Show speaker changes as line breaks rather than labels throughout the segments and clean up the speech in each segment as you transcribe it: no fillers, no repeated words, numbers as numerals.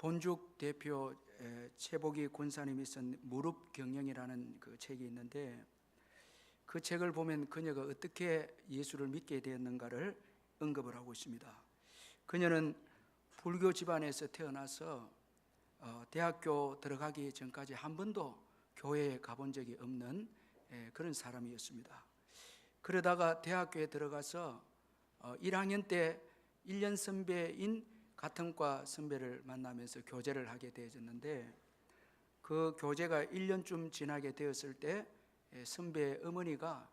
본죽 대표 최복희 권사님이 쓴 무릎 경영이라는 그 책이 있는데, 그 책을 보면 그녀가 어떻게 예수를 믿게 되었는가를 언급을 하고 있습니다. 그녀는 불교 집안에서 태어나서 대학교 들어가기 전까지 한 번도 교회에 가본 적이 없는 그런 사람이었습니다. 그러다가 대학교에 들어가서 1학년 때 1년 선배인 같은 과 선배를 만나면서 교제를 하게 되어졌는데, 그 교제가 1년쯤 지나게 되었을 때 선배 어머니가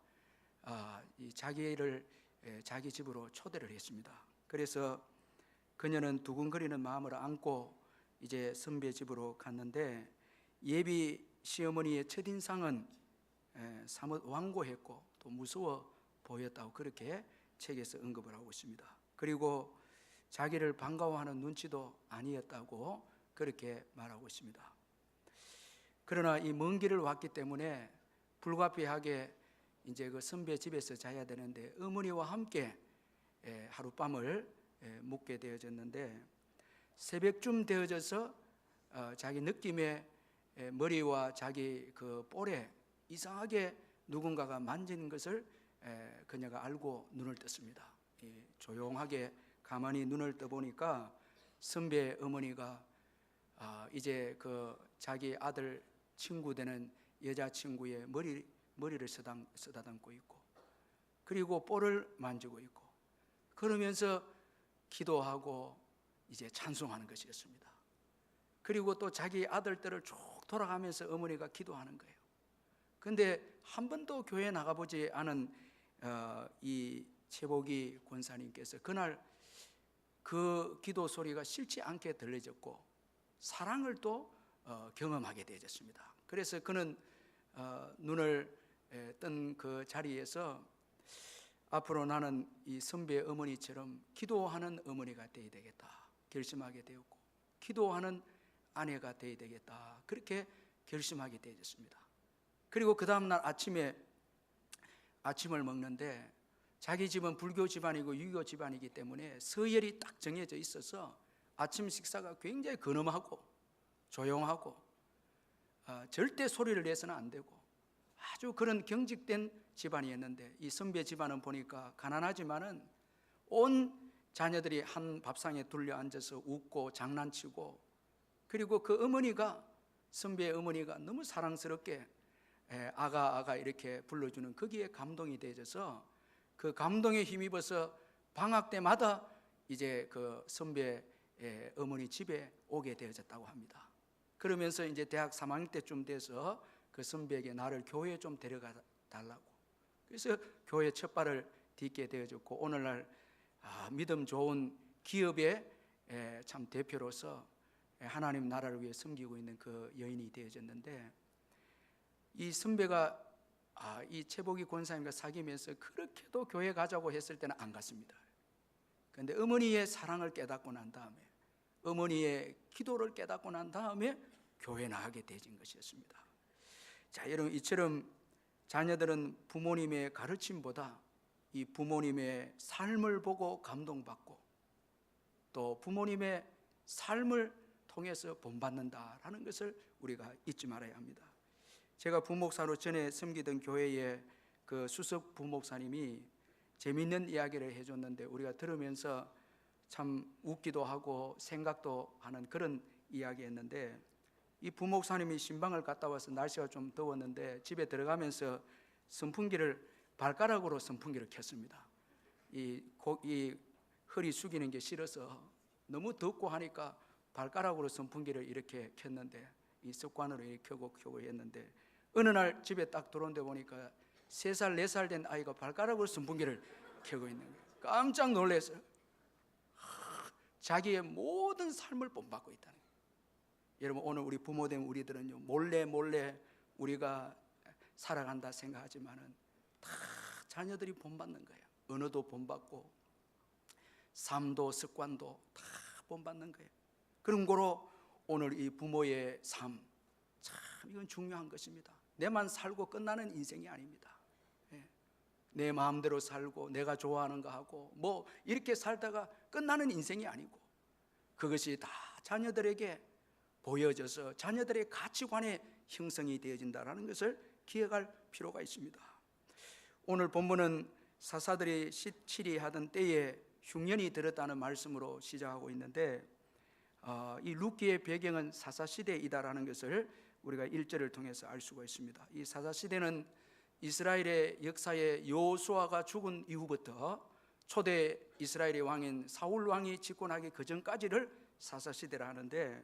자기를 자기 집으로 초대를 했습니다. 그래서 그녀는 두근거리는 마음을 안고 이제 선배 집으로 갔는데, 예비 시어머니의 첫인상은 사뭇 완고했고 또 무서워 보였다고 그렇게 책에서 언급을 하고 있습니다. 그리고 자기를 반가워하는 눈치도 아니었다고 그렇게 말하고 있습니다. 그러나 이 먼 길을 왔기 때문에 불가피하게 이제 그 선배 집에서 자야 되는데 어머니와 함께 하룻밤을 묵게 되어졌는데, 새벽쯤 되어져서 자기 느낌에 머리와 자기 그 볼에 이상하게 누군가가 만지는 것을 그녀가 알고 눈을 떴습니다. 조용하게 가만히 눈을 떠보니까 선배 어머니가 이제 그 자기 아들 친구 되는 여자친구의 머리를 쓰다듬고 있고, 그리고 볼을 만지고 있고, 그러면서 기도하고 이제 찬송하는 것이었습니다. 그리고 또 자기 아들들을 쭉 돌아가면서 어머니가 기도하는 거예요. 그런데 한 번도 교회에 나가보지 않은 이 최복희 권사님께서 그날 그 기도 소리가 싫지 않게 들려졌고 사랑을 또 경험하게 되어졌습니다. 그래서 그는 눈을 뜬 그 자리에서 앞으로 나는 이 선배 어머니처럼 기도하는 어머니가 되어야 되겠다 결심하게 되었고, 기도하는 아내가 되어야 되겠다 그렇게 결심하게 되어졌습니다. 그리고 그 다음날 아침에 아침을 먹는데, 자기 집은 불교 집안이고 유교 집안이기 때문에 서열이 딱 정해져 있어서 아침 식사가 굉장히 근엄하고 조용하고 절대 소리를 내서는 안 되고 아주 그런 경직된 집안이었는데, 이 선배 집안은 보니까 가난하지만은 온 자녀들이 한 밥상에 둘려 앉아서 웃고 장난치고, 그리고 그 어머니가, 선배 어머니가 너무 사랑스럽게 아가 이렇게 불러주는 거기에 감동이 되어져서 그 감동에 힘입어서 방학 때마다 이제 그 선배 어머니 집에 오게 되어졌다고 합니다. 그러면서 이제 대학 3학년 때쯤 돼서 그 선배에게 나를 교회에 좀 데려가 달라고, 그래서 교회 첫 발을 딛게 되어졌고, 오늘날 믿음 좋은 기업의 참 대표로서 하나님 나라를 위해 섬기고 있는 그 여인이 되어졌는데, 이 선배가 이 최복희 권사님과 사귀면서 그렇게도 교회 가자고 했을 때는 안 갔습니다. 그런데 어머니의 사랑을 깨닫고 난 다음에, 어머니의 기도를 깨닫고 난 다음에 교회 나가게 되진 것이었습니다. 자, 여러분, 이처럼 자녀들은 부모님의 가르침보다 이 부모님의 삶을 보고 감동받고 또 부모님의 삶을 통해서 본받는다라는 것을 우리가 잊지 말아야 합니다. 제가 부목사로 전에 섬기던 교회의 그 수석 부목사님이 재미있는 이야기를 해줬는데, 우리가 들으면서 참 웃기도 하고 생각도 하는 그런 이야기였는데, 이 부목사님이 신방을 갔다 와서 날씨가 좀 더웠는데 집에 들어가면서 발가락으로 선풍기를 켰습니다. 이 허리 숙이는 게 싫어서 너무 덥고 하니까 발가락으로 선풍기를 이렇게 켰는데, 이 습관으로 이렇게 켜고 했는데, 어느 날 집에 딱 들어온데 보니까 3살 4살 된 아이가 발가락으로 선풍기를 켜고 있는 거예요. 깜짝 놀라서 자기의 모든 삶을 본받고 있다는 거예요. 여러분, 오늘 우리 부모된 우리들은요, 몰래 우리가 살아간다 생각하지만은 다 자녀들이 본받는 거예요. 언어도 본받고 삶도 습관도 다 본받는 거예요. 그런 거로 오늘 이 부모의 삶, 참 이건 중요한 것입니다. 내만 살고 끝나는 인생이 아닙니다. 내 마음대로 살고 내가 좋아하는 거 하고 뭐 이렇게 살다가 끝나는 인생이 아니고, 그것이 다 자녀들에게 보여져서 자녀들의 가치관의 형성이 되어진다는 것을 기억할 필요가 있습니다. 오늘 본문은 사사들이 치리하던 때에 흉년이 들었다는 말씀으로 시작하고 있는데, 이 룻기의 배경은 사사시대이다라는 것을 우리가 1절을 통해서 알 수가 있습니다. 이 사사시대는 이스라엘의 역사에 여호수아가 죽은 이후부터 초대 이스라엘의 왕인 사울 왕이 집권하기 그전까지를 사사시대라 하는데,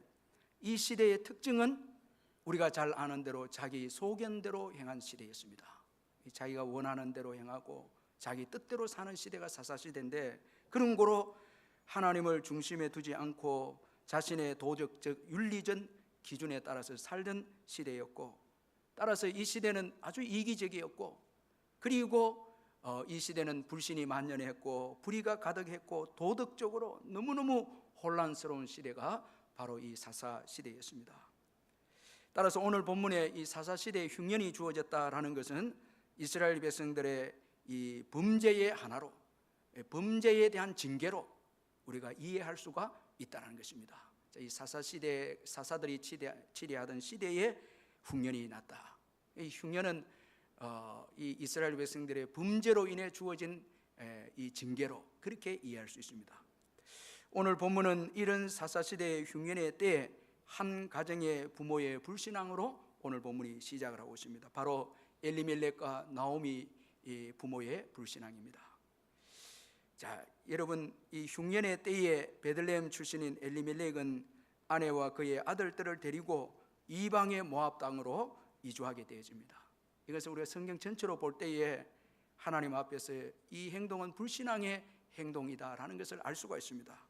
이 시대의 특징은 우리가 잘 아는 대로 자기 소견대로 행한 시대였습니다. 자기가 원하는 대로 행하고 자기 뜻대로 사는 시대가 사사시대인데, 그런 거로 하나님을 중심에 두지 않고 자신의 도덕적 윤리적 기준에 따라서 살던 시대였고, 따라서 이 시대는 아주 이기적이었고, 그리고 이 시대는 불신이 만연했고 불의가 가득했고 도덕적으로 너무너무 혼란스러운 시대가 바로 이 사사시대였습니다. 따라서 오늘 본문에 이 사사시대에 흉년이 주어졌다라는 것은 이스라엘 백성들의 이 범죄의 하나로, 범죄에 대한 징계로 우리가 이해할 수가 있다는 것입니다. 이 사사시대, 사사들이 치리하던 시대에 흉년이 났다. 이 흉년은 이 이스라엘 백성들의 범죄로 인해 주어진 이 징계로 그렇게 이해할 수 있습니다. 오늘 본문은 이런 사사시대의 흉년의 때에 한 가정의 부모의 불신앙으로 오늘 본문이 시작을 하고 있습니다. 바로 엘리멜렉과 나오미 부모의 불신앙입니다. 자, 여러분, 이 흉년의 때에 베들레헴 출신인 엘리멜렉은 아내와 그의 아들들을 데리고 이방의 모압 땅으로 이주하게 되어집니다. 이것을 우리가 성경 전체로 볼 때에 하나님 앞에서 이 행동은 불신앙의 행동이다라는 것을 알 수가 있습니다.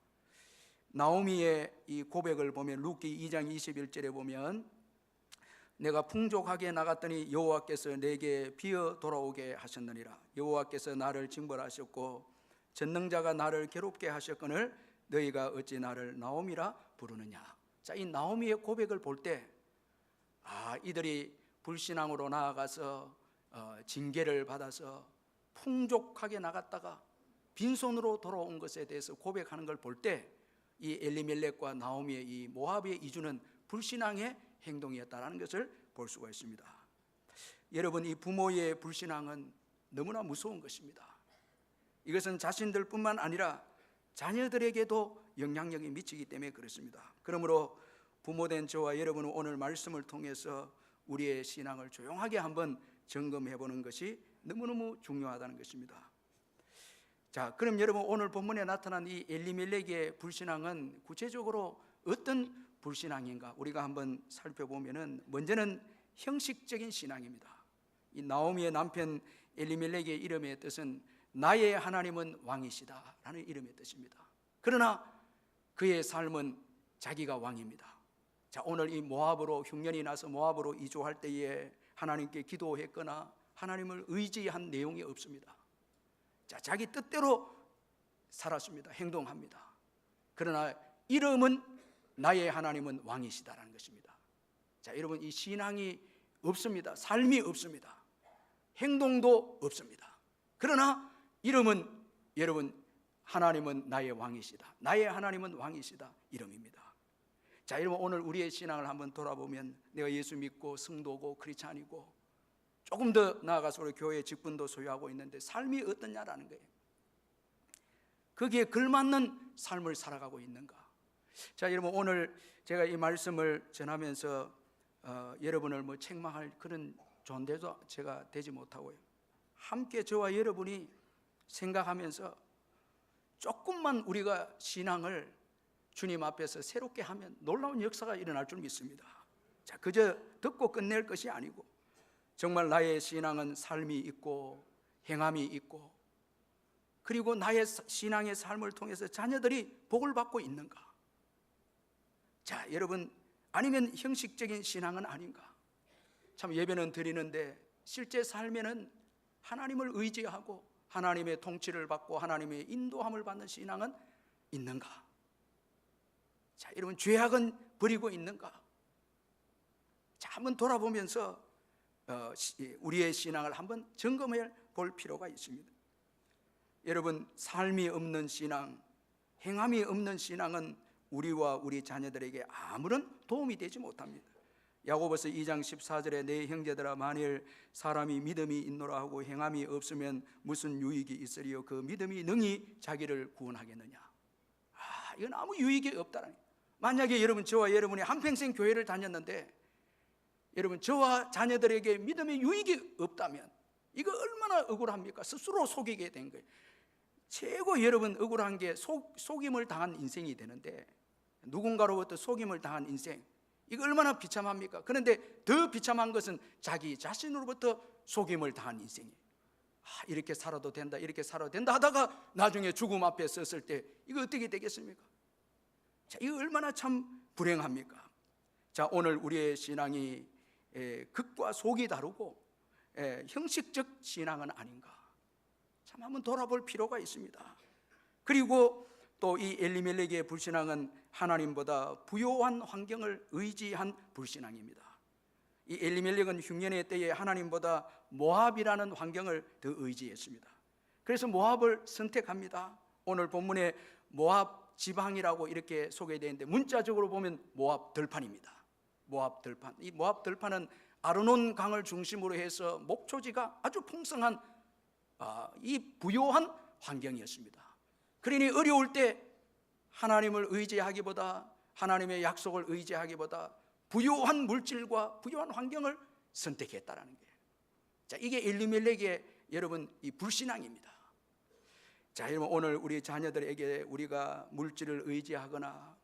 나오미의 이 고백을 보면 룻기 2장 21절에 보면, 내가 풍족하게 나갔더니 여호와께서 내게 비어 돌아오게 하셨느니라. 여호와께서 나를 징벌하셨고 전능자가 나를 괴롭게 하셨거늘 너희가 어찌 나를 나오미라 부르느냐. 자, 이 나오미의 고백을 볼 때 이들이 불신앙으로 나아가서 징계를 받아서 풍족하게 나갔다가 빈손으로 돌아온 것에 대해서 고백하는 걸 볼 때 이 엘리멜렉과 나오미의 이 모압의 이주는 불신앙의 행동이었다는 것을 볼 수가 있습니다. 여러분, 이 부모의 불신앙은 너무나 무서운 것입니다. 이것은 자신들뿐만 아니라 자녀들에게도 영향력이 미치기 때문에 그렇습니다. 그러므로 부모된 저와 여러분은 오늘 말씀을 통해서 우리의 신앙을 조용하게 한번 점검해 보는 것이 너무너무 중요하다는 것입니다. 자, 그럼 여러분, 오늘 본문에 나타난 이 엘리멜렉의 불신앙은 구체적으로 어떤 불신앙인가 우리가 한번 살펴보면은, 먼저는 형식적인 신앙입니다. 이 나오미의 남편 엘리멜렉의 이름의 뜻은 나의 하나님은 왕이시다 라는 이름의 뜻입니다. 그러나 그의 삶은 자기가 왕입니다. 자, 오늘 이 모압으로 흉년이 나서 모압으로 이주할 때에 하나님께 기도했거나 하나님을 의지한 내용이 없습니다. 자, 자기 뜻대로 살았습니다. 행동합니다. 그러나 이름은 나의 하나님은 왕이시다라는 것입니다. 자, 여러분, 이 신앙이 없습니다. 삶이 없습니다. 행동도 없습니다. 그러나 이름은, 여러분, 하나님은 나의 왕이시다, 나의 하나님은 왕이시다 이름입니다. 자, 여러분, 오늘 우리의 신앙을 한번 돌아보면 내가 예수 믿고 성도고 크리스찬이고 조금 더 나아가서 우리 교회 직분도 소유하고 있는데 삶이 어떠냐라는 거예요. 거기에 걸맞는 삶을 살아가고 있는가. 자, 여러분, 오늘 제가 이 말씀을 전하면서 여러분을 책망할 그런 존재도 제가 되지 못하고요, 함께 저와 여러분이 생각하면서 조금만 우리가 신앙을 주님 앞에서 새롭게 하면 놀라운 역사가 일어날 줄 믿습니다. 자, 그저 듣고 끝낼 것이 아니고 정말 나의 신앙은 삶이 있고 행함이 있고, 그리고 나의 신앙의 삶을 통해서 자녀들이 복을 받고 있는가. 자, 여러분, 아니면 형식적인 신앙은 아닌가. 참, 예배는 드리는데 실제 삶에는 하나님을 의지하고 하나님의 통치를 받고 하나님의 인도함을 받는 신앙은 있는가. 자, 여러분, 죄악은 버리고 있는가. 자, 한번 돌아보면서 우리의 신앙을 한번 점검해 볼 필요가 있습니다. 여러분, 삶이 없는 신앙, 행함이 없는 신앙은 우리와 우리 자녀들에게 아무런 도움이 되지 못합니다. 야고보서 2장 14절에 내 형제들아 만일 사람이 믿음이 있노라 하고 행함이 없으면 무슨 유익이 있으리요 그 믿음이 능히 자기를 구원하겠느냐. 이건 아무 유익이 없다라는 거예요. 만약에 여러분, 저와 여러분이 한평생 교회를 다녔는데 여러분, 저와 자녀들에게 믿음의 유익이 없다면 이거 얼마나 억울합니까? 스스로 속이게 된 거예요. 최고 여러분 억울한 게 속임을 당한 인생이 되는데, 누군가로부터 속임을 당한 인생, 이거 얼마나 비참합니까? 그런데 더 비참한 것은 자기 자신으로부터 속임을 당한 인생이에요. 이렇게 살아도 된다, 이렇게 살아도 된다 하다가 나중에 죽음 앞에 섰을 때 이거 어떻게 되겠습니까? 자, 이거 얼마나 참 불행합니까? 자, 오늘 우리의 신앙이 극과 속이 다르고 형식적 신앙은 아닌가, 참 한번 돌아볼 필요가 있습니다. 그리고 또 이 엘리멜렉의 불신앙은 하나님보다 부요한 환경을 의지한 불신앙입니다. 이 엘리멜렉은 흉년의 때에 하나님보다 모압이라는 환경을 더 의지했습니다. 그래서 모압을 선택합니다. 오늘 본문에 모압 지방이라고 이렇게 소개되어 있는데 문자적으로 보면 모압 들판입니다. 모압 들판. 이 모압 들판은 아르논 강을 중심으로 해서 목초지가 아주 풍성한 이 부요한 환경이었습니다. 그러니 어려울 때 하나님을 의지하기보다, 하나님의 약속을 의지하기보다 부요한 물질과 부요한 환경을 선택했다라는 거예요. 자, 이게 엘리멜렉의 여러분 이 불신앙입니다. 자, 여러분, 오늘 우리 자녀들에게 우리가 물질을 의지하거나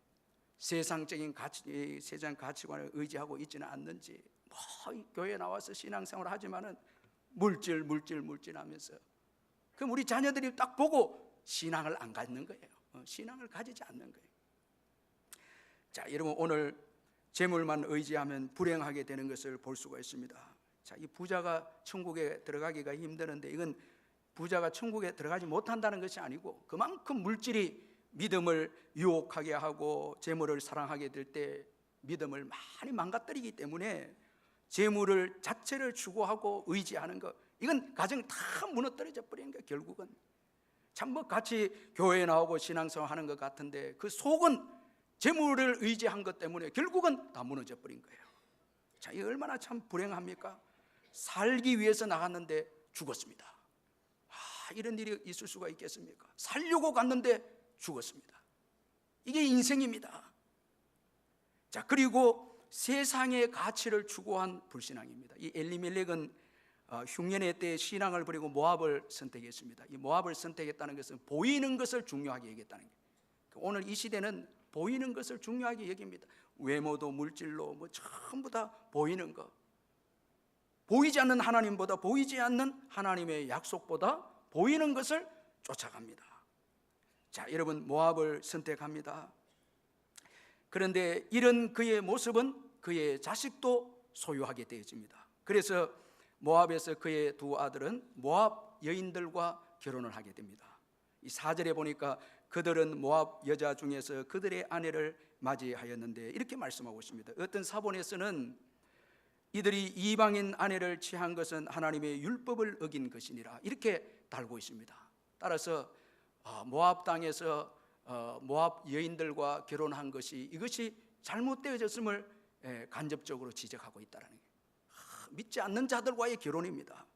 세상적인 가치, 세상 가치관을 의지하고 있지는 않는지, 교회에 나와서 신앙생활을 하지만은 물질 하면서, 그럼 우리 자녀들이 딱 보고 신앙을 안 갖는 거예요. 신앙을 가지지 않는 거예요. 자, 여러분, 오늘 재물만 의지하면 불행하게 되는 것을 볼 수가 있습니다. 자, 이 부자가 천국에 들어가기가 힘드는데 이건 부자가 천국에 들어가지 못한다는 것이 아니고 그만큼 물질이 믿음을 유혹하게 하고 재물을 사랑하게 될 때 믿음을 많이 망가뜨리기 때문에 재물을 자체를 추구하고 의지하는 것, 이건 가정이 다 무너뜨려져 버리는 거예요. 결국은 참 같이 교회에 나오고 신앙생활 하는 것 같은데 그 속은 재물을 의지한 것 때문에 결국은 다 무너져 버린 거예요. 자, 이 얼마나 참 불행합니까? 살기 위해서 나갔는데 죽었습니다. 이런 일이 있을 수가 있겠습니까? 살려고 갔는데 죽었습니다. 이게 인생입니다. 자, 그리고 세상의 가치를 추구한 불신앙입니다. 이 엘리멜렉은 흉년의 때에 신앙을 버리고 모압을 선택했습니다. 이 모압을 선택했다는 것은 보이는 것을 중요하게 여겼다는 거예요. 오늘 이 시대는 보이는 것을 중요하게 여깁니다. 외모도 물질로 전부 다 보이는 것, 보이지 않는 하나님보다, 보이지 않는 하나님의 약속보다 보이는 것을 쫓아갑니다. 자, 여러분, 모압을 선택합니다. 그런데 이런 그의 모습은 그의 자식도 소유하게 되어집니다. 그래서 모압에서 그의 두 아들은 모압 여인들과 결혼을 하게 됩니다. 이 4절에 보니까 그들은 모압 여자 중에서 그들의 아내를 맞이하였는데 이렇게 말씀하고 있습니다. 어떤 사본에서는 이들이 이방인 아내를 취한 것은 하나님의 율법을 어긴 것이니라 이렇게 달고 있습니다. 따라서 모압 땅에서 모압 여인들과 결혼한 것이 이것이 잘못되어졌음을 간접적으로 지적하고 있다는 거예요. 믿지 않는 자들과의 결혼입니다.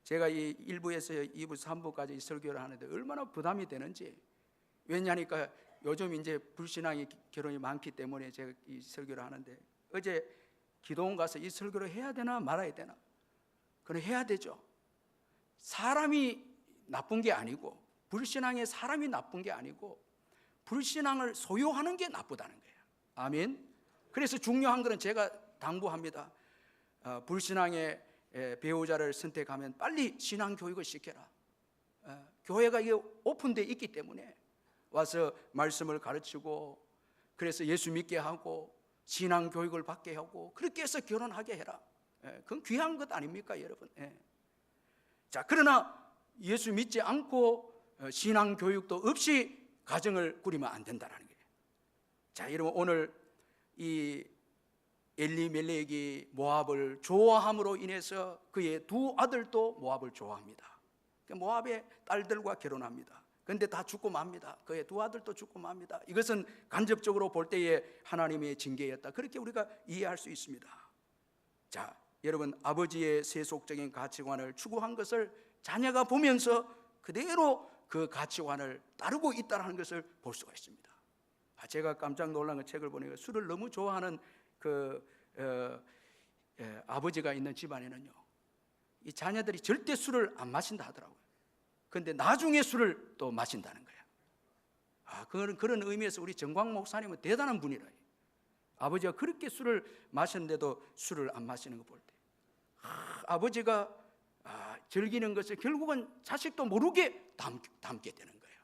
제가 이 1부에서 2부, 3부까지 설교를 하는데 얼마나 부담이 되는지, 왜냐하니까 요즘 이제 불신앙의 결혼이 많기 때문에 제가 이 설교를 하는데, 어제 기도원 가서 이 설교를 해야 되나 말아야 되나? 그럼 해야 되죠. 사람이 나쁜 게 아니고, 불신앙의 사람이 나쁜 게 아니고 불신앙을 소유하는 게 나쁘다는 거예요. 아멘. 그래서 중요한 것은 제가 당부합니다. 불신앙의 배우자를 선택하면 빨리 신앙 교육을 시켜라. 교회가 이게 오픈되어 있기 때문에 와서 말씀을 가르치고, 그래서 예수 믿게 하고 신앙 교육을 받게 하고 그렇게 해서 결혼하게 해라. 그건 귀한 것 아닙니까, 여러분? 자, 그러나 예수 믿지 않고 신앙 교육도 없이 가정을 꾸리면 안 된다는 거예요. 자, 여러분, 오늘 이 엘리멜렉이 모압을 좋아함으로 인해서 그의 두 아들도 모압을 좋아합니다. 모압의 딸들과 결혼합니다. 그런데 다 죽고 맙니다. 그의 두 아들도 죽고 맙니다. 이것은 간접적으로 볼 때에 하나님의 징계였다. 그렇게 우리가 이해할 수 있습니다. 자, 여러분, 아버지의 세속적인 가치관을 추구한 것을 자녀가 보면서 그대로 그 가치관을 따르고 있다는 것을 볼 수가 있습니다. 제가 깜짝 놀란 그 책을 보니까 술을 너무 좋아하는 아버지가 있는 집안에는요, 이 자녀들이 절대 술을 안 마신다 하더라고요. 그런데 나중에 술을 또 마신다는 거예요. 그런 의미에서 우리 정광 목사님은 대단한 분이라. 아버지가 그렇게 술을 마셨는데도 술을 안 마시는 거 볼 때, 아버지가 즐기는 것을 결국은 자식도 모르게 담게 되는 거예요.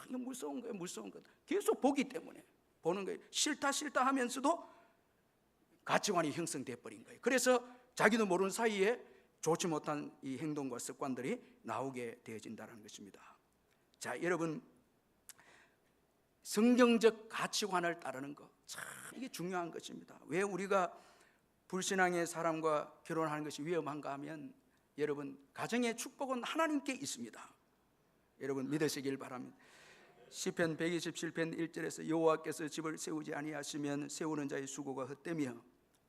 이거 무서운 거예요. 무서운 거. 계속 보기 때문에 보는 거예요. 싫다 하면서도 가치관이 형성돼 버린 거예요. 그래서 자기도 모르는 사이에 좋지 못한 이 행동과 습관들이 나오게 되어진다는 것입니다. 자, 여러분, 성경적 가치관을 따르는 것, 참 이게 중요한 것입니다. 왜 우리가 불신앙의 사람과 결혼하는 것이 위험한가 하면, 여러분, 가정의 축복은 하나님께 있습니다. 여러분 믿으시길 바랍니다. 시편 127편 1절에서 여호와께서 집을 세우지 아니하시면 세우는 자의 수고가 헛되며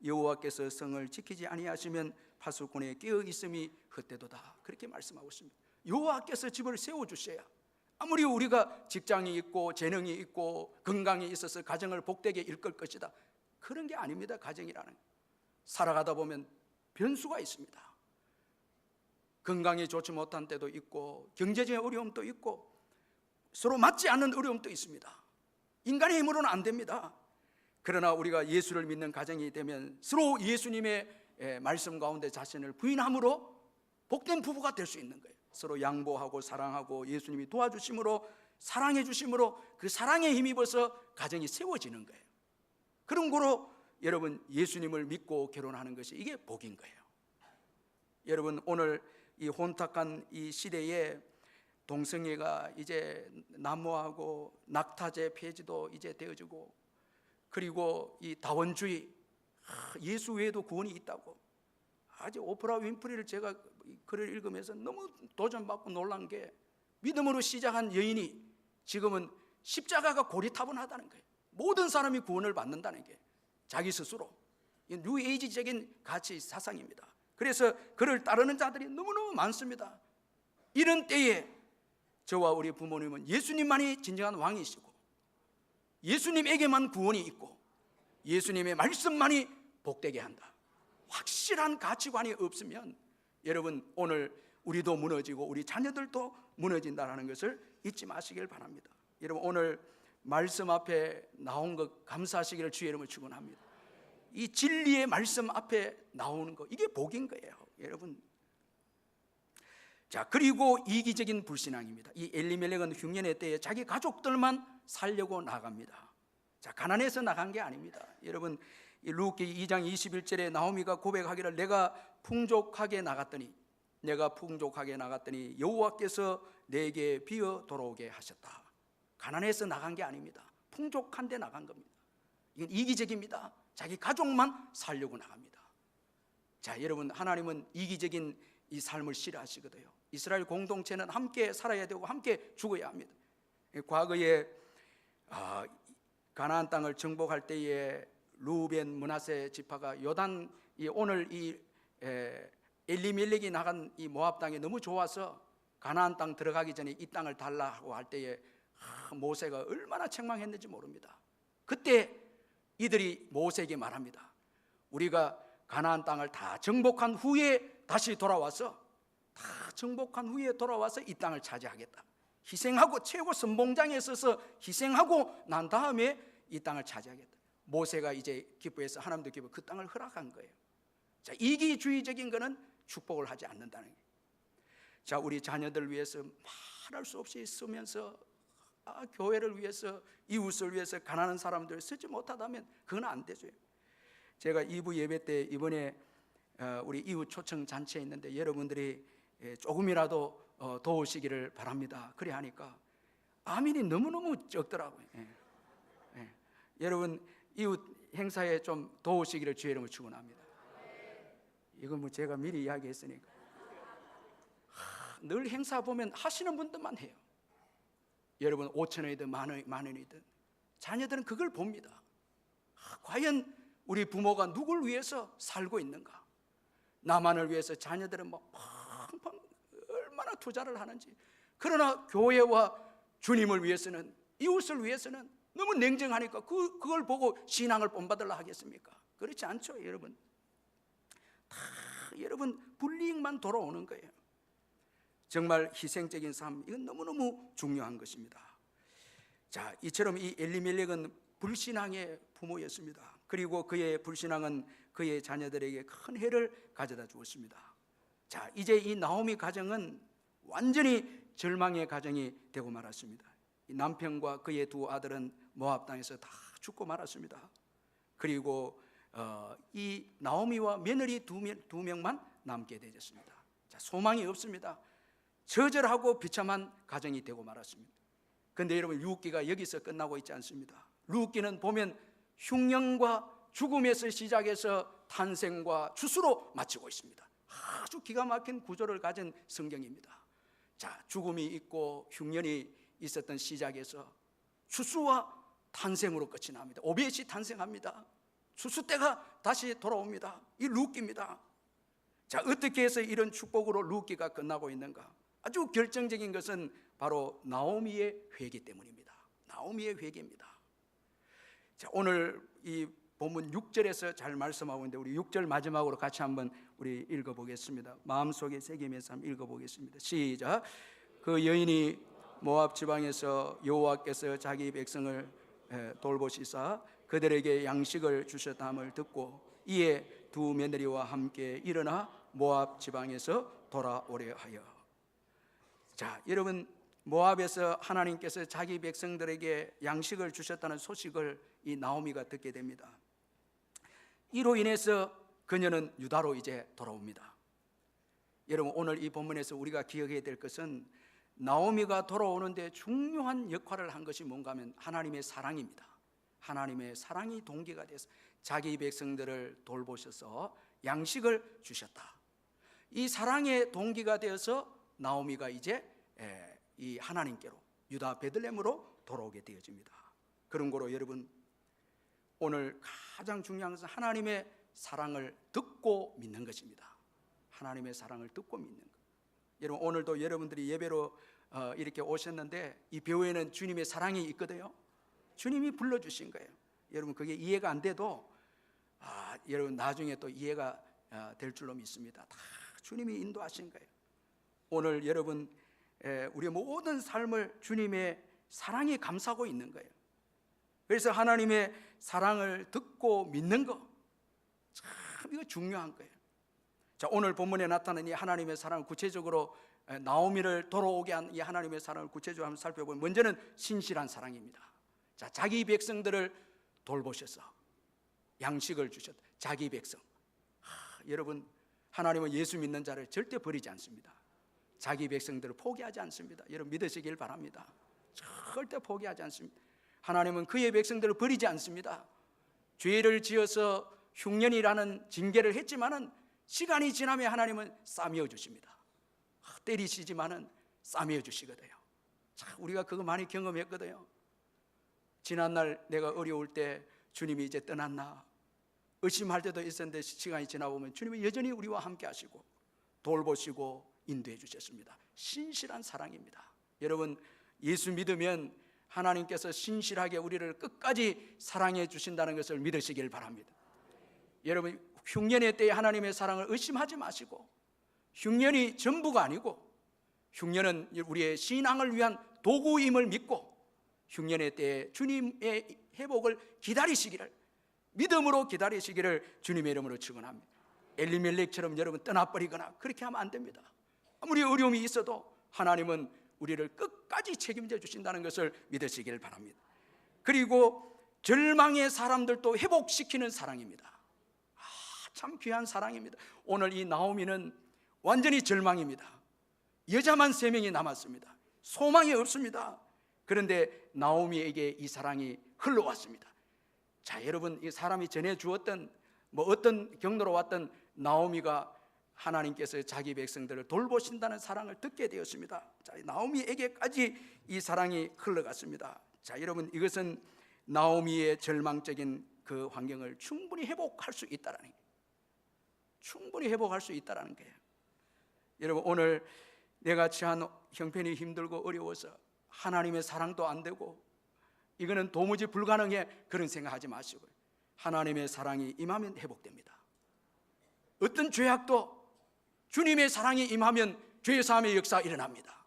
여호와께서 성을 지키지 아니하시면 파수꾼의 깨어 있음이 헛되도다. 그렇게 말씀하고 있습니다. 여호와께서 집을 세워주셔야, 아무리 우리가 직장이 있고 재능이 있고 건강이 있어서 가정을 복되게 이끌 것이다, 그런 게 아닙니다. 가정이라는, 살아가다 보면 변수가 있습니다. 건강이 좋지 못한 때도 있고 경제적인 어려움도 있고 서로 맞지 않는 어려움도 있습니다. 인간의 힘으로는 안 됩니다. 그러나 우리가 예수를 믿는 가정이 되면 서로 예수님의 말씀 가운데 자신을 부인함으로 복된 부부가 될 수 있는 거예요. 서로 양보하고 사랑하고 예수님이 도와주심으로, 사랑해 주심으로 그 사랑에 힘입어서 가정이 세워지는 거예요. 그런 거로 여러분 예수님을 믿고 결혼하는 것이 이게 복인 거예요. 여러분, 오늘 이 혼탁한 이 시대에 동성애가 이제 난무하고 낙타제 폐지도 이제 되어지고, 그리고 이 다원주의, 예수 외에도 구원이 있다고. 아주 오프라 윈프리를 제가 글을 읽으면서 너무 도전받고 놀란 게, 믿음으로 시작한 여인이 지금은 십자가가 고리타분하다는 거예요. 모든 사람이 구원을 받는다는 게 자기 스스로 뉴에이지적인 가치 사상입니다. 그래서 그를 따르는 자들이 너무너무 많습니다. 이런 때에 저와 우리 부모님은 예수님만이 진정한 왕이시고 예수님에게만 구원이 있고 예수님의 말씀만이 복되게 한다, 확실한 가치관이 없으면 여러분 오늘 우리도 무너지고 우리 자녀들도 무너진다는 것을 잊지 마시길 바랍니다. 여러분, 오늘 말씀 앞에 나온 것 감사하시기를 주의 이름으로 축원합니다. 이 진리의 말씀 앞에 나오는 거, 이게 복인 거예요, 여러분. 자, 그리고 이기적인 불신앙입니다. 이 엘리멜렉은 흉년의 때에 자기 가족들만 살려고 나갑니다. 자, 가난해서 나간 게 아닙니다. 여러분, 루키 2장 21절에 나오미가 고백하기를 내가 풍족하게 나갔더니 여호와께서 내게 비어 돌아오게 하셨다. 가난해서 나간 게 아닙니다. 풍족한 데 나간 겁니다. 이건 이기적입니다. 자기 가족만 살려고 나갑니다. 자, 여러분, 하나님은 이기적인 이 삶을 싫어하시거든요. 이스라엘 공동체는 함께 살아야 되고 함께 죽어야 합니다. 과거에 가나안 땅을 정복할 때에 루벤 므낫세 지파가 요단, 오늘 이 엘리멜렉이 나간 이 모압 땅이 너무 좋아서 가나안 땅 들어가기 전에 이 땅을 달라고 할 때에 모세가 얼마나 책망했는지 모릅니다. 그때 이들이 모세에게 말합니다. 우리가 가나안 땅을 다 정복한 후에 다시 돌아와서 이 땅을 차지하겠다. 희생하고 최고 선봉장에 서서 희생하고 난 다음에 이 땅을 차지하겠다. 모세가 이제 기뻐해서 하나님도 기뻐 그 땅을 허락한 거예요. 자, 이기주의적인 거는 축복을 하지 않는다는 거예요. 자, 우리 자녀들 위해서 말할 수 없이 쓰면서 교회를 위해서, 이웃을 위해서 가난한 사람들 쓰지 못하다면 그건 안 되죠. 제가 2부 예배 때 이번에 우리 이웃 초청 잔치에 있는데 여러분들이 조금이라도 도우시기를 바랍니다. 그래 하니까 아멘이 너무너무 적더라고요. 여러분, 이웃 행사에 좀 도우시기를 주의 이름으로 축원합니다. 이건 뭐 제가 미리 이야기했으니까. 늘 행사 보면 하시는 분들만 해요. 여러분 5,000원이든 만 원이든 자녀들은 그걸 봅니다. 과연 우리 부모가 누굴 위해서 살고 있는가? 나만을 위해서 자녀들은 팡팡 얼마나 투자를 하는지. 그러나 교회와 주님을 위해서는, 이웃을 위해서는 너무 냉정하니까 그걸 보고 신앙을 본받으려 하겠습니까? 그렇지 않죠, 여러분. 다 여러분 불이익만 돌아오는 거예요. 정말 희생적인 삶, 이건 너무너무 중요한 것입니다. 자, 이처럼 이 엘리멜렉은 불신앙의 부모였습니다. 그리고 그의 불신앙은 그의 자녀들에게 큰 해를 가져다 주었습니다. 자, 이제 이 나오미 가정은 완전히 절망의 가정이 되고 말았습니다. 이 남편과 그의 두 아들은 모압 땅에서 다 죽고 말았습니다. 그리고 이 나오미와 며느리 두 명만 남게 되었습니다. 자, 소망이 없습니다. 저절하고 비참한 가정이 되고 말았습니다. 그런데 여러분, 룻기가 여기서 끝나고 있지 않습니다. 룻기는 보면 흉년과 죽음에서 시작해서 탄생과 추수로 마치고 있습니다. 아주 기가 막힌 구조를 가진 성경입니다. 자, 죽음이 있고 흉년이 있었던 시작에서 추수와 탄생으로 끝이 납니다. 오벳이 탄생합니다. 추수 때가 다시 돌아옵니다. 이 룻기입니다. 자, 어떻게 해서 이런 축복으로 룻기가 끝나고 있는가? 아주 결정적인 것은 바로 나오미의 회개 때문입니다. 나오미의 회개입니다. 자, 오늘 이 본문 6절에서 잘 말씀하고 있는데 우리 6절 마지막으로 같이 한번 우리 읽어보겠습니다. 마음속에 새기면서 한번 읽어보겠습니다. 시작. 그 여인이 모압 지방에서 여호와께서 자기 백성을 돌보시사 그들에게 양식을 주셨다함을 듣고 이에 두 며느리와 함께 일어나 모압 지방에서 돌아오려 하여. 자, 여러분, 모압에서 하나님께서 자기 백성들에게 양식을 주셨다는 소식을 이 나오미가 듣게 됩니다. 이로 인해서 그녀는 유다로 이제 돌아옵니다. 여러분, 오늘 이 본문에서 우리가 기억해야 될 것은 나오미가 돌아오는데 중요한 역할을 한 것이 뭔가 하면 하나님의 사랑입니다. 하나님의 사랑이 동기가 돼서 자기 백성들을 돌보셔서 양식을 주셨다. 이 사랑의 동기가 되어서 나오미가 이제 이 하나님께로 유다 베들레헴으로 돌아오게 되어집니다. 그런 거로 여러분, 오늘 가장 중요한 것은 하나님의 사랑을 듣고 믿는 것입니다. 하나님의 사랑을 듣고 믿는 것. 여러분, 오늘도 여러분들이 예배로 이렇게 오셨는데 이 교회에는 주님의 사랑이 있거든요. 주님이 불러주신 거예요. 여러분, 그게 이해가 안 돼도 여러분 나중에 또 이해가 될 줄로 믿습니다. 다 주님이 인도하신 거예요. 오늘 여러분, 우리의 모든 삶을 주님의 사랑이 감싸고 있는 거예요. 그래서 하나님의 사랑을 듣고 믿는 거, 참 이거 중요한 거예요. 자, 오늘 본문에 나타난 이 하나님의 사랑을 구체적으로 나오미를 돌아오게 한 이 하나님의 사랑을 구체적으로 한번 살펴보면 먼저는 신실한 사랑입니다. 자, 자기 백성들을 돌보셔서 양식을 주셨다. 자기 백성. 여러분, 하나님은 예수 믿는 자를 절대 버리지 않습니다. 자기 백성들을 포기하지 않습니다. 여러분 믿으시길 바랍니다. 절대 포기하지 않습니다. 하나님은 그의 백성들을 버리지 않습니다. 죄를 지어서 흉년이라는 징계를 했지만은 시간이 지나면 하나님은 싸매어 주십니다. 때리시지만은 싸매어 주시거든요. 자, 우리가 그거 많이 경험했거든요. 지난날 내가 어려울 때 주님이 이제 떠났나 의심할 때도 있었는데 시간이 지나보면 주님이 여전히 우리와 함께 하시고 돌보시고 인도해 주셨습니다. 신실한 사랑입니다. 여러분, 예수 믿으면 하나님께서 신실하게 우리를 끝까지 사랑해 주신다는 것을 믿으시길 바랍니다. 여러분, 흉년의 때에 하나님의 사랑을 의심하지 마시고, 흉년이 전부가 아니고 흉년은 우리의 신앙을 위한 도구임을 믿고 흉년의 때에 주님의 회복을 기다리시기를, 믿음으로 기다리시기를 주님의 이름으로 축원합니다. 엘리멜렉처럼 여러분 떠나버리거나 그렇게 하면 안 됩니다. 아무리 어려움이 있어도 하나님은 우리를 끝까지 책임져 주신다는 것을 믿으시길 바랍니다. 그리고 절망의 사람들도 회복시키는 사랑입니다. 참 귀한 사랑입니다. 오늘 이 나오미는 완전히 절망입니다. 여자만 3명이 남았습니다. 소망이 없습니다. 그런데 나오미에게 이 사랑이 흘러왔습니다. 자, 여러분, 이 사람이 전해 주었던 어떤 경로로 왔던 나오미가 하나님께서 자기 백성들을 돌보신다는 사랑을 듣게 되었습니다. 자, 나오미에게까지 이 사랑이 흘러갔습니다. 자, 여러분, 이것은 나오미의 절망적인 그 환경을 충분히 회복할 수 있다라는 거예요. 충분히 회복할 수 있다라는 거예요. 여러분, 오늘 내가 처한 형편이 힘들고 어려워서 하나님의 사랑도 안 되고 이거는 도무지 불가능해, 그런 생각하지 마시고 하나님의 사랑이 임하면 회복됩니다. 어떤 죄악도 주님의 사랑이 임하면 죄사함의 역사가 일어납니다.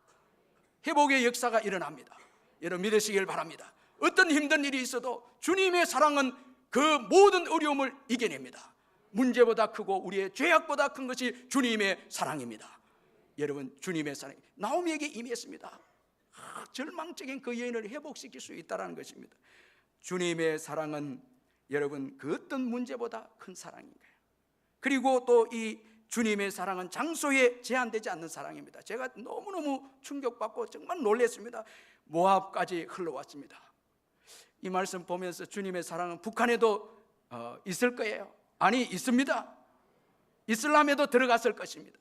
회복의 역사가 일어납니다. 여러분, 믿으시길 바랍니다. 어떤 힘든 일이 있어도 주님의 사랑은 그 모든 어려움을 이겨냅니다. 문제보다 크고 우리의 죄악보다 큰 것이 주님의 사랑입니다. 여러분, 주님의 사랑이 나오미에게 임했습니다. 절망적인 그 여인을 회복시킬 수 있다는 것입니다. 주님의 사랑은 여러분 그 어떤 문제보다 큰 사랑인 거예요. 그리고 또 이 주님의 사랑은 장소에 제한되지 않는 사랑입니다. 제가 너무너무 충격받고 정말 놀랐습니다. 모압까지 흘러왔습니다. 이 말씀 보면서 주님의 사랑은 북한에도 있을 거예요. 아니, 있습니다. 이슬람에도 들어갔을 것입니다.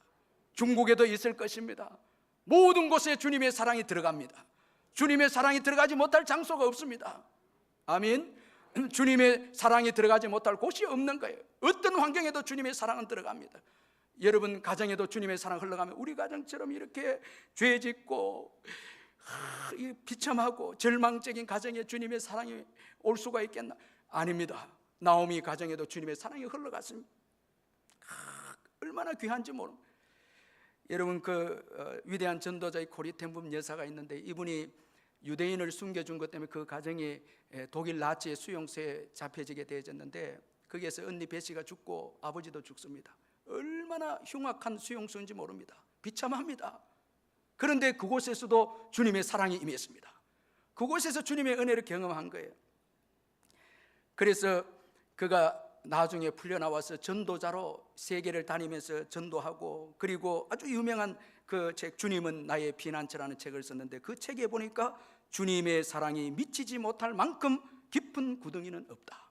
중국에도 있을 것입니다. 모든 곳에 주님의 사랑이 들어갑니다. 주님의 사랑이 들어가지 못할 장소가 없습니다. 아멘. 주님의 사랑이 들어가지 못할 곳이 없는 거예요. 어떤 환경에도 주님의 사랑은 들어갑니다. 여러분 가정에도 주님의 사랑 흘러가면 우리 가정처럼 이렇게 죄짓고 비참하고 절망적인 가정에 주님의 사랑이 올 수가 있겠나? 아닙니다. 나오미 가정에도 주님의 사랑이 흘러갔습니다. 얼마나 귀한지 모릅니다. 여러분, 위대한 전도자의 코리 텐붐 여사가 있는데 이분이 유대인을 숨겨준 것 때문에 그 가정이 독일 나치의 수용소에 잡혀지게 되어졌는데 거기에서 언니 베시가 죽고 아버지도 죽습니다. 얼마나 흉악한 수용소인지 모릅니다. 비참합니다. 그런데 그곳에서도 주님의 사랑이 임했습니다. 그곳에서 주님의 은혜를 경험한 거예요. 그래서 그가 나중에 풀려나와서 전도자로 세계를 다니면서 전도하고, 그리고 아주 유명한 그 책 주님은 나의 피난처라는 책을 썼는데 그 책에 보니까 주님의 사랑이 미치지 못할 만큼 깊은 구덩이는 없다.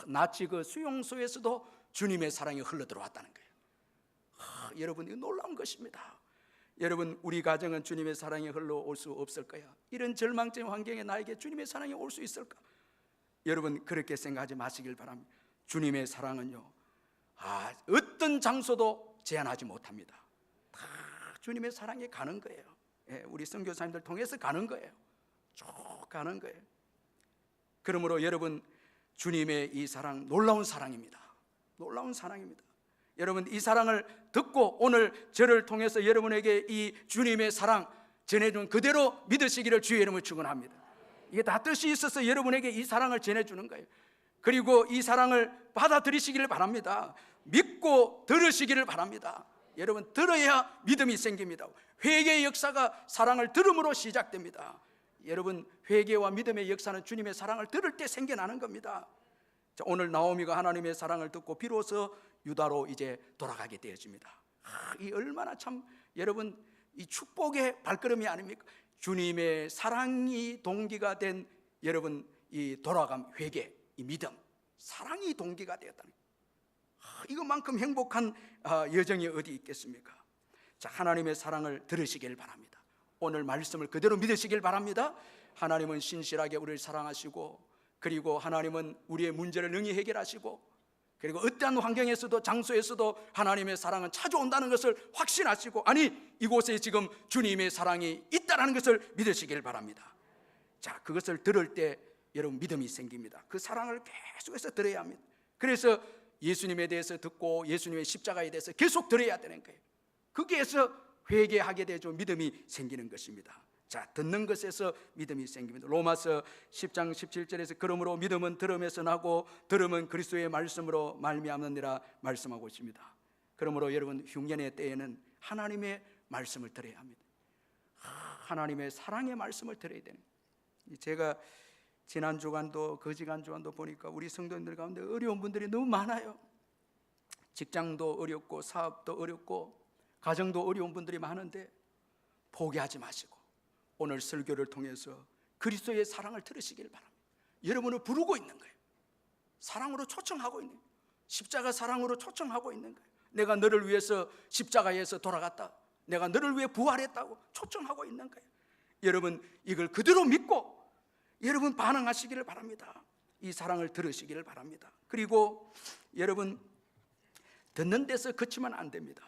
나치 그 수용소에서도 주님의 사랑이 흘러들어왔다는 거예요. 여러분, 이거 놀라운 것입니다. 여러분, 우리 가정은 주님의 사랑이 흘러올 수 없을 거야. 이런 절망적인 환경에 나에게 주님의 사랑이 올 수 있을까? 여러분, 그렇게 생각하지 마시길 바랍니다. 주님의 사랑은요, 어떤 장소도 제한하지 못합니다. 다 주님의 사랑에 가는 거예요. 우리 선교사님들 통해서 가는 거예요. 쭉 가는 거예요. 그러므로 여러분, 주님의 이 사랑 놀라운 사랑입니다. 놀라운 사랑입니다. 여러분, 이 사랑을 듣고 오늘 저를 통해서 여러분에게 이 주님의 사랑 전해준 그대로 믿으시기를 주의 이름으로 축원합니다. 이게 다 뜻이 있어서 여러분에게 이 사랑을 전해주는 거예요. 그리고 이 사랑을 받아들이시기를 바랍니다. 믿고 들으시기를 바랍니다. 여러분, 들어야 믿음이 생깁니다. 회개의 역사가 사랑을 들음으로 시작됩니다. 여러분, 회개와 믿음의 역사는 주님의 사랑을 들을 때 생겨나는 겁니다. 자, 오늘 나오미가 하나님의 사랑을 듣고 비로소 유다로 이제 돌아가게 되어집니다. 이 얼마나 참 여러분 이 축복의 발걸음이 아닙니까? 주님의 사랑이 동기가 된 여러분 이 돌아감, 회개, 이 믿음, 사랑이 동기가 되었다는 이것만큼 행복한 여정이 어디 있겠습니까? 자, 하나님의 사랑을 들으시길 바랍니다. 오늘 말씀을 그대로 믿으시길 바랍니다. 하나님은 신실하게 우리를 사랑하시고, 그리고 하나님은 우리의 문제를 능히 해결하시고, 그리고 어떠한 환경에서도 장소에서도 하나님의 사랑은 찾아온다는 것을 확신하시고, 아니 이곳에 지금 주님의 사랑이 있다는 것을 믿으시길 바랍니다. 자, 그것을 들을 때 여러분 믿음이 생깁니다. 그 사랑을 계속해서 들어야 합니다. 그래서 예수님에 대해서 듣고 예수님의 십자가에 대해서 계속 들어야 되는 거예요. 거기에서 회개하게 되죠. 믿음이 생기는 것입니다. 자, 듣는 것에서 믿음이 생깁니다. 로마서 10장 17절에서 그러므로 믿음은 들음에서 나고 들음은 그리스도의 말씀으로 말미암느니라 말씀하고 있습니다. 그러므로 여러분 흉년의 때에는 하나님의 말씀을 들어야 합니다. 하나님의 사랑의 말씀을 들어야 되는 거예요. 제가 지난 주간도 거지간 주간도 보니까 우리 성도님들 가운데 어려운 분들이 너무 많아요. 직장도 어렵고 사업도 어렵고 가정도 어려운 분들이 많은데 포기하지 마시고 오늘 설교를 통해서 그리스도의 사랑을 들으시길 바랍니다. 여러분을 부르고 있는 거예요. 사랑으로 초청하고 있는 거예요. 십자가 사랑으로 초청하고 있는 거예요. 내가 너를 위해서 십자가에서 돌아갔다, 내가 너를 위해 부활했다고 초청하고 있는 거예요. 여러분 이걸 그대로 믿고 여러분 반응하시기를 바랍니다. 이 사랑을 들으시기를 바랍니다. 그리고 여러분 듣는 데서 그치면 안 됩니다.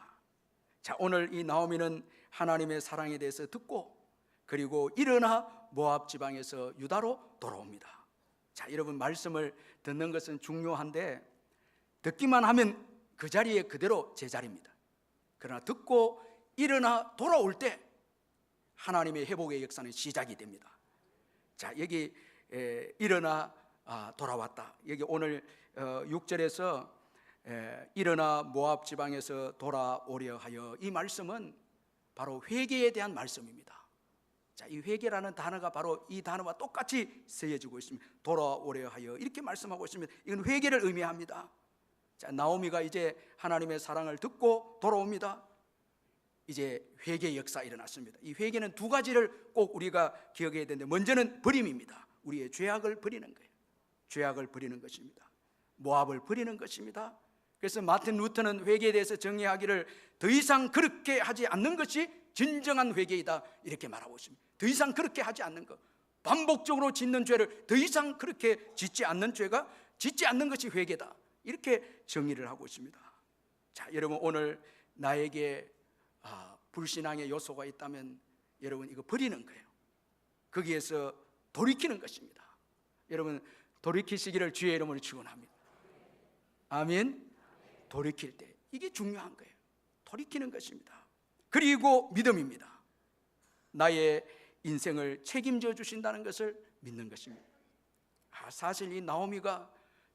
자, 오늘 이 나오미는 하나님의 사랑에 대해서 듣고 그리고 일어나 모압 지방에서 유다로 돌아옵니다. 자, 여러분 말씀을 듣는 것은 중요한데 듣기만 하면 그 자리에 그대로 제자리입니다. 그러나 듣고 일어나 돌아올 때 하나님의 회복의 역사는 시작이 됩니다. 자, 여기 일어나 돌아왔다. 여기 오늘 6절에서 일어나 모압 지방에서 돌아오려 하여, 이 말씀은 바로 회개에 대한 말씀입니다. 자, 이 회개라는 단어가 바로 이 단어와 똑같이 쓰여지고 있습니다. 돌아오려 하여 이렇게 말씀하고 있습니다. 이건 회개를 의미합니다. 자, 나오미가 이제 하나님의 사랑을 듣고 돌아옵니다. 이제 회개의 역사가 일어났습니다. 이 회개는 두 가지를 꼭 우리가 기억해야 되는데, 먼저는 버림입니다. 우리의 죄악을 버리는 거예요. 죄악을 버리는 것입니다. 모압을 버리는 것입니다. 그래서 마틴 루터는 회개에 대해서 정의하기를 더 이상 그렇게 하지 않는 것이 진정한 회개이다 이렇게 말하고 있습니다. 더 이상 그렇게 하지 않는 것, 반복적으로 짓는 죄를 더 이상 그렇게 짓지 않는 죄가, 짓지 않는 것이 회개다 이렇게 정의를 하고 있습니다. 자, 여러분 오늘 나에게 불신앙의 요소가 있다면 여러분 이거 버리는 거예요. 거기에서 돌이키는 것입니다. 여러분 돌이키시기를 주의 이름으로 축원합니다. 아멘. 돌이킬 때 이게 중요한 거예요. 돌이키는 것입니다. 그리고 믿음입니다. 나의 인생을 책임져 주신다는 것을 믿는 것입니다. 사실 이 나오미가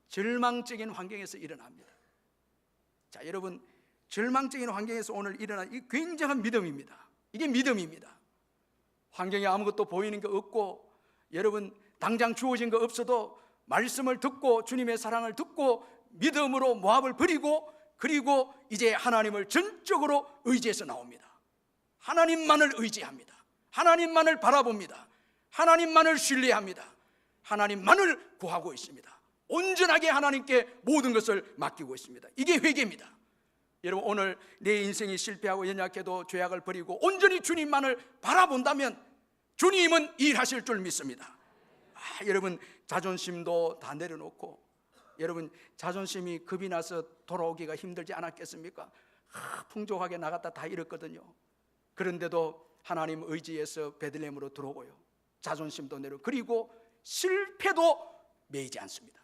절망적인 환경에서 일어납니다. 자, 여러분 절망적인 환경에서 오늘 일어난 이 굉장한 믿음입니다. 이게 믿음입니다. 환경에 아무것도 보이는 게 없고 여러분 당장 주어진 거 없어도 말씀을 듣고 주님의 사랑을 듣고 믿음으로 모압을 버리고 그리고 이제 하나님을 전적으로 의지해서 나옵니다. 하나님만을 의지합니다. 하나님만을 바라봅니다. 하나님만을 신뢰합니다. 하나님만을 구하고 있습니다. 온전하게 하나님께 모든 것을 맡기고 있습니다. 이게 회개입니다. 여러분 오늘 내 인생이 실패하고 연약해도 죄악을 버리고 온전히 주님만을 바라본다면 주님은 일하실 줄 믿습니다. 여러분 자존심도 다 내려놓고, 여러분 자존심이 겁이 나서 돌아오기가 힘들지 않았겠습니까? 풍족하게 나갔다 다 잃었거든요. 그런데도 하나님 의지에서 베들레헴으로 들어오고요, 자존심도 내려, 그리고 실패도 매이지 않습니다.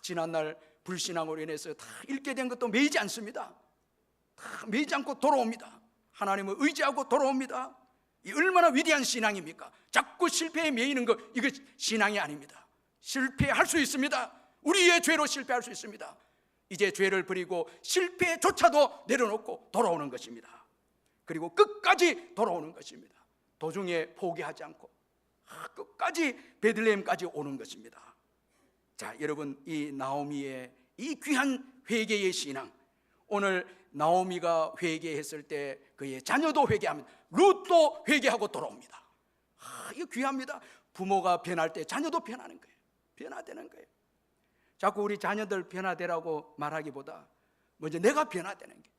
지난날 불신앙으로 인해서 다 잃게 된 것도 매이지 않습니다. 다 매이지 않고 돌아옵니다. 하나님을 의지하고 돌아옵니다. 이 얼마나 위대한 신앙입니까? 자꾸 실패에 매이는 것, 이거 신앙이 아닙니다. 실패할 수 있습니다. 우리의 죄로 실패할 수 있습니다. 이제 죄를 버리고 실패조차도 내려놓고 돌아오는 것입니다. 그리고 끝까지 돌아오는 것입니다. 도중에 포기하지 않고 끝까지 베들레헴까지 오는 것입니다. 자, 여러분 이 나오미의 이 귀한 회개의 신앙, 오늘 나오미가 회개했을 때 그의 자녀도 회개하면 룻도 회개하고 돌아옵니다. 이거 귀합니다. 부모가 변할 때 자녀도 변하는 거예요. 변화되는 거예요. 자꾸 우리 자녀들 변화되라고 말하기보다 먼저 내가 변화되는 게,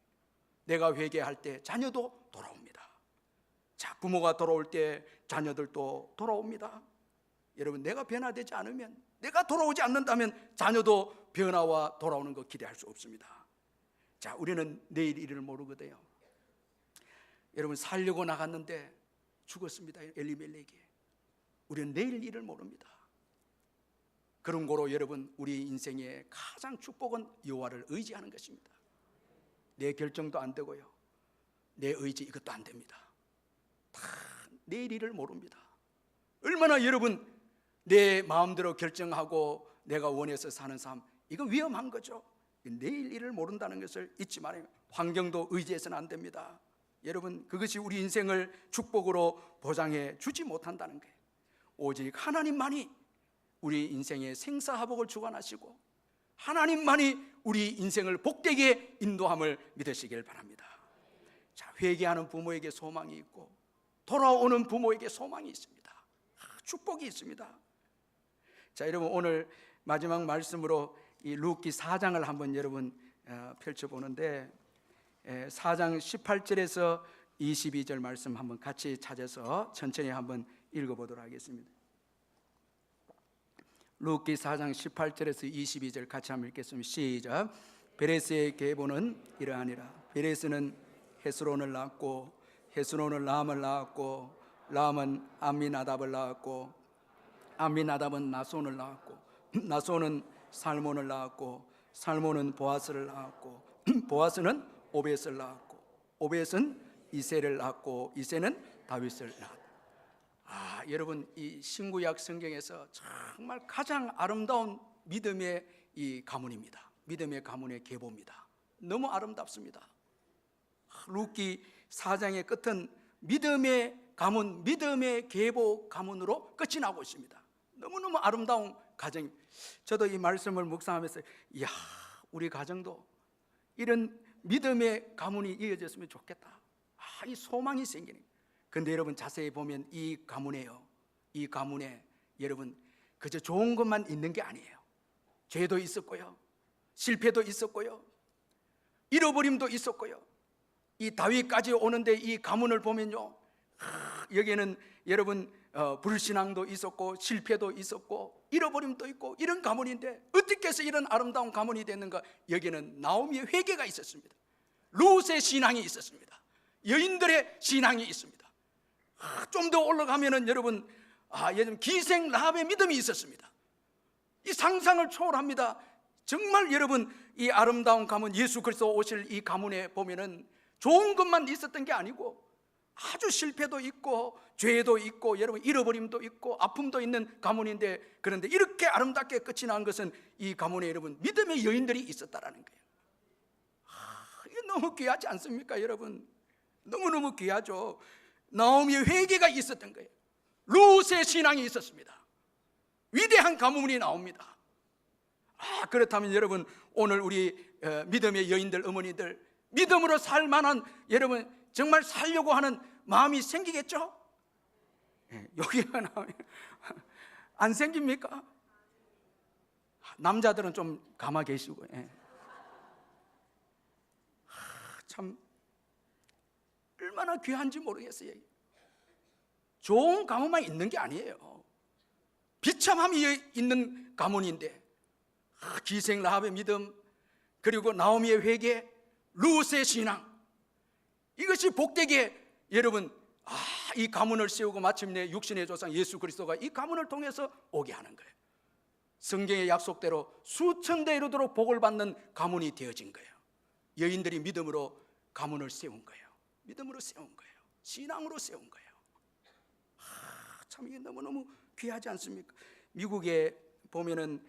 내가 회개할 때 자녀도 돌아옵니다. 자, 부모가 돌아올 때 자녀들도 돌아옵니다. 여러분 내가 변화되지 않으면, 내가 돌아오지 않는다면 자녀도 변화와 돌아오는 거 기대할 수 없습니다. 자, 우리는 내일 일을 모르거든요. 여러분 살려고 나갔는데 죽었습니다. 엘리멜렉이. 우리는 내일 일을 모릅니다. 그런 거로 여러분 우리 인생의 가장 축복은 여호와를 의지하는 것입니다. 내 결정도 안 되고요, 내 의지 이것도 안 됩니다. 다 내일 일을 모릅니다. 얼마나 여러분 내 마음대로 결정하고 내가 원해서 사는 삶, 이건 위험한 거죠. 내일 일을 모른다는 것을 잊지 말아요. 환경도 의지해서는 안 됩니다. 여러분 그것이 우리 인생을 축복으로 보장해 주지 못한다는 거예요. 오직 하나님만이 우리 인생의 생사화복을 주관하시고 하나님만이 우리 인생을 복되게 인도함을 믿으시길 바랍니다. 자, 회개하는 부모에게 소망이 있고 돌아오는 부모에게 소망이 있습니다. 축복이 있습니다. 자, 여러분 오늘 마지막 말씀으로 이 룻기 4장을 한번 여러분 펼쳐보는데, 4장 18절에서 22절 말씀 한번 같이 찾아서 천천히 한번 읽어보도록 하겠습니다. 룻기 4장 18절에서 22절 같이 한번 읽겠습니다. 시작. 베레스의 계보는 이러하니라. 베레스는 헤스론을 낳았고 헤스론은 람을 낳았고 람은 암미나답을 낳았고 암미나답은 나손을 낳았고 나손은 살몬을 낳았고 살몬은 보아스를 낳았고 보아스는 오벳을 낳았고 오벳은 이새를 낳았고 이새는 다윗을 낳았다. 여러분, 이 신구약 성경에서 정말 가장 아름다운 믿음의 이 가문입니다. 믿음의 가문의 계보입니다. 너무 아름답습니다. 룻기 4장의 끝은 믿음의 가문, 믿음의 계보 가문으로 끝이 나고 있습니다. 너무너무 아름다운 가정. 저도 이 말씀을 묵상하면서 이야, 우리 가정도 이런 믿음의 가문이 이어졌으면 좋겠다. 이 소망이 생기는. 근데 여러분 자세히 보면 이 가문에요, 이 가문에 여러분 그저 좋은 것만 있는 게 아니에요. 죄도 있었고요, 실패도 있었고요, 잃어버림도 있었고요. 이 다윗까지 오는데 이 가문을 보면요, 여기에는 여러분 불신앙도 있었고 실패도 있었고 잃어버림도 있고 이런 가문인데 어떻게 해서 이런 아름다운 가문이 됐는가? 여기에는 나오미의 회개가 있었습니다. 룻의 신앙이 있었습니다. 여인들의 신앙이 있습니다. 좀 더 올라가면은 여러분 예전 기생 라합의 믿음이 있었습니다. 이 상상을 초월합니다. 정말 여러분 이 아름다운 가문, 예수 그리스도 오실 이 가문에 보면은 좋은 것만 있었던 게 아니고 아주 실패도 있고 죄도 있고 여러분 잃어버림도 있고 아픔도 있는 가문인데, 그런데 이렇게 아름답게 끝이 난 것은 이 가문에 여러분 믿음의 여인들이 있었다라는 거예요. 이게 너무 귀하지 않습니까 여러분? 너무너무 귀하죠. 나오미의 회개가 있었던 거예요. 룻의 신앙이 있었습니다. 위대한 가문이 나옵니다. 그렇다면 여러분 오늘 우리 믿음의 여인들, 어머니들 믿음으로 살 만한 여러분 정말 살려고 하는 마음이 생기겠죠? 여기가 나오면 안 생깁니까? 남자들은 좀 가만 계시고. 참 얼마나 귀한지 모르겠어요. 좋은 가문만 있는 게 아니에요. 비참함이 있는 가문인데 기생 라합의 믿음, 그리고 나오미의 회개, 룻의 신앙, 이것이 복되게 여러분 이 가문을 세우고 마침내 육신의 조상 예수 그리스도가 이 가문을 통해서 오게 하는 거예요. 성경의 약속대로 수천 대 이르도록 복을 받는 가문이 되어진 거예요. 여인들이 믿음으로 가문을 세운 거예요. 믿음으로 세운 거예요. 신앙으로 세운 거예요. 참 이게 너무너무 귀하지 않습니까? 미국에 보면은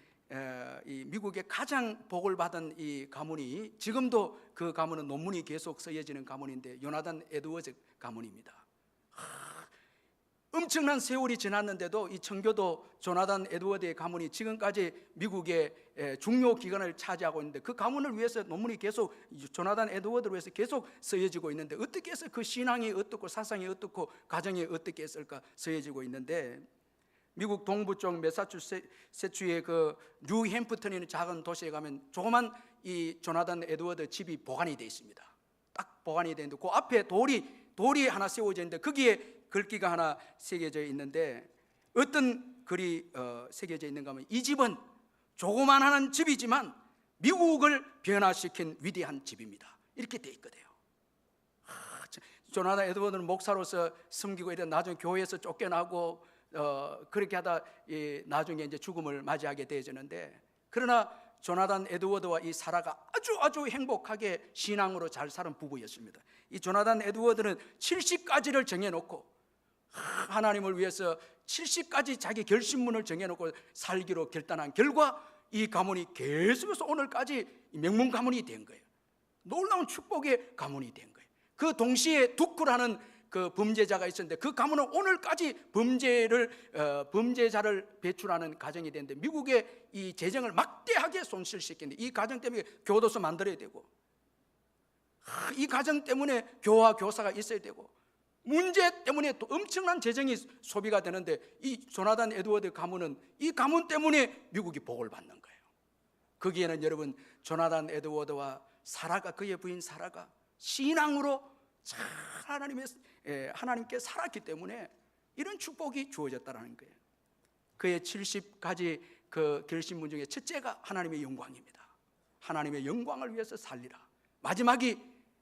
이 미국의 가장 복을 받은 이 가문이, 지금도 그 가문은 논문이 계속 쓰여지는 가문인데 요나단 에드워즈 가문입니다. 엄청난 세월이 지났는데도 이 청교도 조나단 에드워드의 가문이 지금까지 미국의 중요 기관을 차지하고 있는데, 그 가문을 위해서 논문이 계속 조나단 에드워드를 위해서 계속 쓰여지고 있는데, 어떻게 해서 그 신앙이 어떻고 사상이 어떻고 가정이 어떻게 했을까 쓰여지고 있는데, 미국 동부 쪽 매사추세츠의 그 뉴햄프턴이라는 작은 도시에 가면 조그만 이 조나단 에드워드 집이 보관이 되어 있습니다. 딱 보관이 되어 있는데 그 앞에 돌이 하나 세워져 있는데 거기에 글귀가 하나 새겨져 있는데, 어떤 글이 새겨져 있는가 하면 이 집은 조그만한 집이지만 미국을 변화시킨 위대한 집입니다. 이렇게 돼 있거든요. 조나단 에드워드는 목사로서 섬기고 이런 나중에 교회에서 쫓겨나고 그렇게 하다 나중에 이제 죽음을 맞이하게 되어지는데, 그러나 조나단 에드워드와 이 사라가 아주 행복하게 신앙으로 잘 사는 부부였습니다. 이 조나단 에드워드는 70가지를 정해놓고 하나님을 위해서 70가지 자기 결심문을 정해놓고 살기로 결단한 결과 이 가문이 계속해서 오늘까지 명문 가문이 된 거예요. 놀라운 축복의 가문이 된 거예요. 그 동시에 두쿠라는 그 범죄자가 있었는데 그 가문은 오늘까지 범죄자를 배출하는 가정이 되는데, 미국의 이 재정을 막대하게 손실시키는데 이 가정 때문에 교도소 만들어야 되고, 이 가정 때문에 교화 교사가 있어야 되고, 문제 때문에 또 엄청난 재정이 소비가 되는데, 이 조나단 에드워드 가문은 이 가문 때문에 미국이 복을 받는 거예요. 거기에는 여러분 조나단 에드워드와 사라가, 그의 부인 사라가 신앙으로 잘 하나님께 살았기 때문에 이런 축복이 주어졌다는 거예요. 그의 70가지 그 결심문 중에 첫째가 하나님의 영광입니다. 하나님의 영광을 위해서 살리라. 마지막이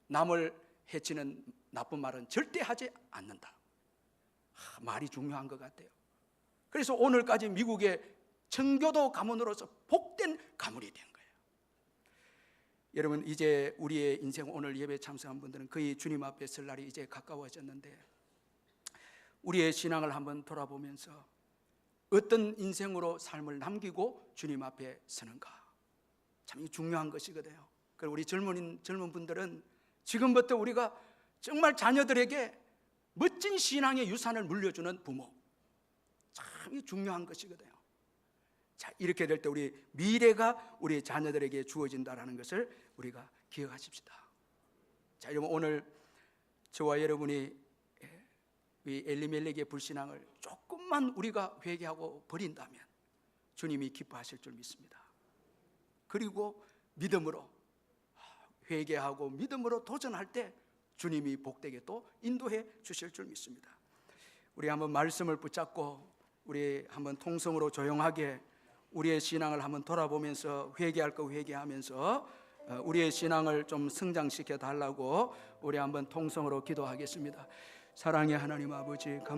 남을 해치는 나쁜 말은 절대 하지 않는다. 말이 중요한 것 같아요. 그래서 오늘까지 미국의 청교도 가문으로서 복된 가문이 된 거예요. 여러분, 이제 우리의 인생, 오늘 예배 참석한 분들은 거의 주님 앞에 설 날이 이제 가까워졌는데, 우리의 신앙을 한번 돌아보면서 어떤 인생으로 삶을 남기고 주님 앞에 서는가, 참 중요한 것이거든요. 그리고 우리 젊은 분들은 지금부터 우리가 정말 자녀들에게 멋진 신앙의 유산을 물려주는 부모, 참 중요한 것이거든요. 자, 이렇게 될 때 우리 미래가 우리 자녀들에게 주어진다는 것을 우리가 기억하십시다. 자, 여러분, 오늘 저와 여러분이 이 엘리멜렉의 불신앙을 조금만 우리가 회개하고 버린다면 주님이 기뻐하실 줄 믿습니다. 그리고 믿음으로 회개하고 믿음으로 도전할 때 주님이 복되게 또 인도해 주실 줄 믿습니다. 우리 한번 말씀을 붙잡고 우리 한번 통성으로 조용하게 우리의 신앙을 한번 돌아보면서 회개할 거 회개하면서 우리의 신앙을 좀 성장시켜 달라고 우리 한번 통성으로 기도하겠습니다. 사랑의 하나님 아버지, 감사합니다.